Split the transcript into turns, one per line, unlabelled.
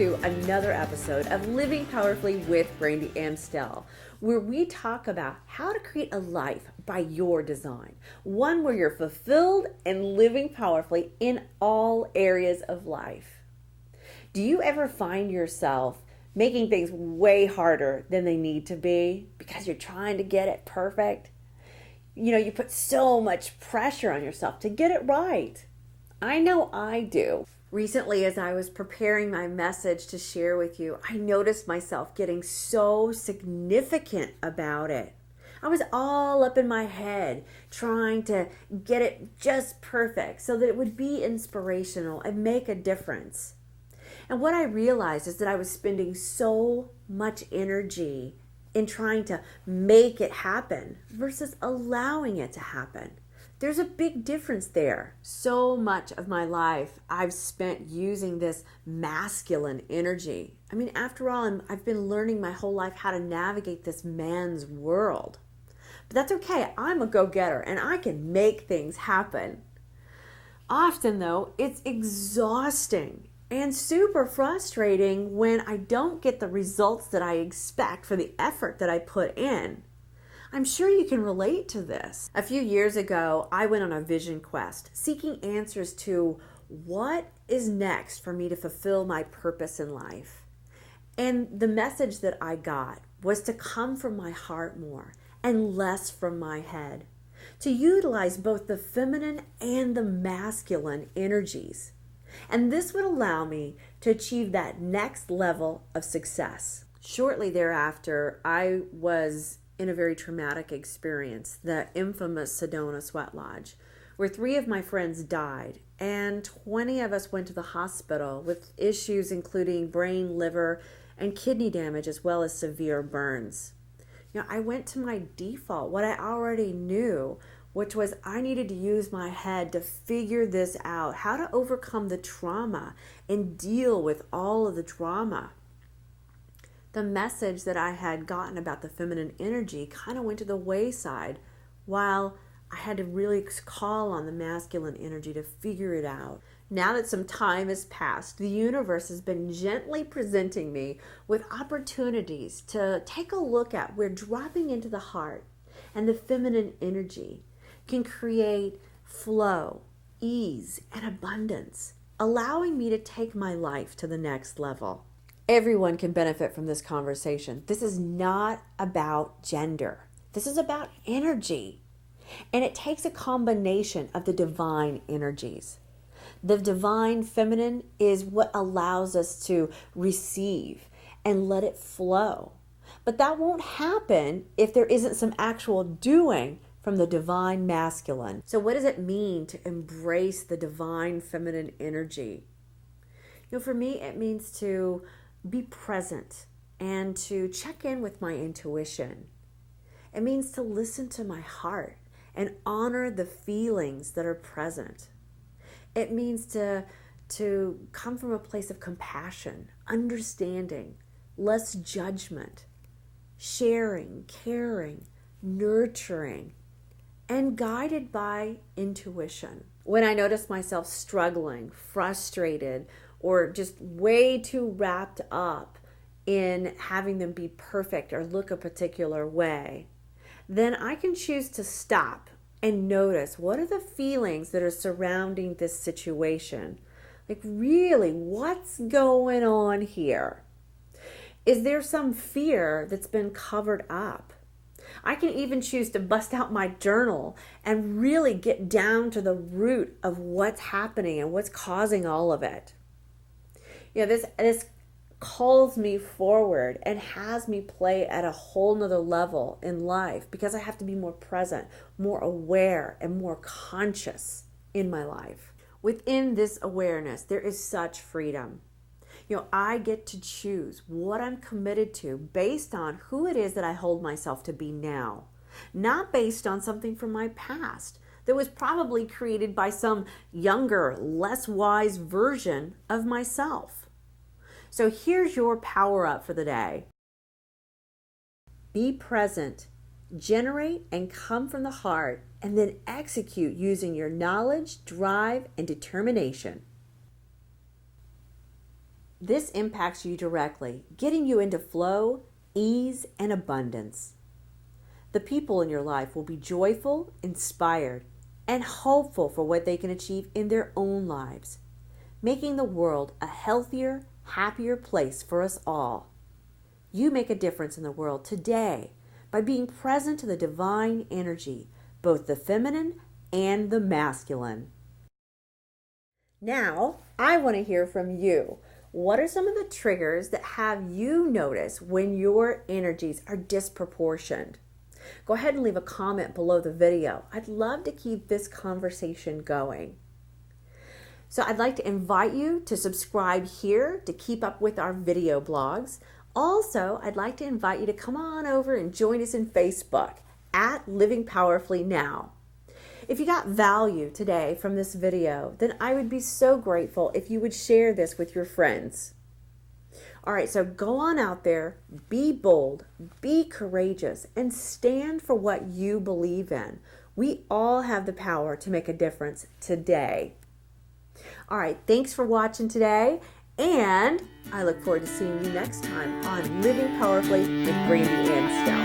to another episode of Living Powerfully with Brandy Amstel, where we talk about how to create a life by your design, one where you're fulfilled and living powerfully in all areas of life. Do you ever find yourself making things way harder than they need to be because you're trying to get it perfect? You put so much pressure on yourself to get it right. I know I do. Recently, as I was preparing my message to share with you, I noticed myself getting so significant about it. I was all up in my head trying to get it just perfect so that it would be inspirational and make a difference. And what I realized is that I was spending so much energy in trying to make it happen versus allowing it to happen. There's a big difference there. So much of my life I've spent using this masculine energy. After all, I've been learning my whole life how to navigate this man's world. But that's okay. I'm a go-getter and I can make things happen. Often, though, it's exhausting and super frustrating when I don't get the results that I expect for the effort that I put in. I'm sure you can relate to this. A few years ago, I went on a vision quest, seeking answers to what is next for me to fulfill my purpose in life. And the message that I got was to come from my heart more and less from my head, to utilize both the feminine and the masculine energies. And this would allow me to achieve that next level of success. Shortly thereafter, I was in a very traumatic experience, the infamous Sedona Sweat Lodge, where 3 of my friends died and 20 of us went to the hospital with issues including brain, liver, and kidney damage, as well as severe burns. I went to my default, what I already knew, which was I needed to use my head to figure this out, how to overcome the trauma and deal with all of the drama. The message that I had gotten about the feminine energy kind of went to the wayside while I had to really call on the masculine energy to figure it out. Now that some time has passed, the universe has been gently presenting me with opportunities to take a look at where dropping into the heart and the feminine energy can create flow, ease, and abundance, allowing me to take my life to the next level. Everyone can benefit from this conversation. This is not about gender. This is about energy. And it takes a combination of the divine energies. The divine feminine is what allows us to receive and let it flow. But that won't happen if there isn't some actual doing from the divine masculine. So what does it mean to embrace the divine feminine energy? For me, it means to be present and to check in with my intuition. It means to listen to my heart and honor the feelings that are present. It means to come from a place of compassion, understanding, less judgment, sharing, caring, nurturing, and guided by intuition. When I notice myself struggling, frustrated, or just way too wrapped up in having them be perfect or look a particular way, then I can choose to stop and notice what are the feelings that are surrounding this situation. Like, really, what's going on here? Is there some fear that's been covered up? I can even choose to bust out my journal and really get down to the root of what's happening and what's causing all of it. This calls me forward and has me play at a whole nother level in life because I have to be more present, more aware, and more conscious in my life. Within this awareness, there is such freedom. I get to choose what I'm committed to based on who it is that I hold myself to be now, not based on something from my past that was probably created by some younger, less wise version of myself. So here's your power up for the day. Be present, generate and come from the heart, and then execute using your knowledge, drive, and determination. This impacts you directly, getting you into flow, ease, and abundance. The people in your life will be joyful, inspired, and hopeful for what they can achieve in their own lives, making the world a healthier, happier place for us all. You make a difference in the world today by being present to the divine energy, both the feminine and the masculine. Now, I want to hear from you. What are some of the triggers that have you notice when your energies are disproportioned? Go ahead and leave a comment below the video. I'd love to keep this conversation going. So I'd like to invite you to subscribe here to keep up with our video blogs. Also, I'd like to invite you to come on over and join us in Facebook at Living Powerfully Now. If you got value today from this video, then I would be so grateful if you would share this with your friends. All right, so go on out there, be bold, be courageous, and stand for what you believe in. We all have the power to make a difference today. All right, thanks for watching today, and I look forward to seeing you next time on Living Powerfully with Brandy Amstel.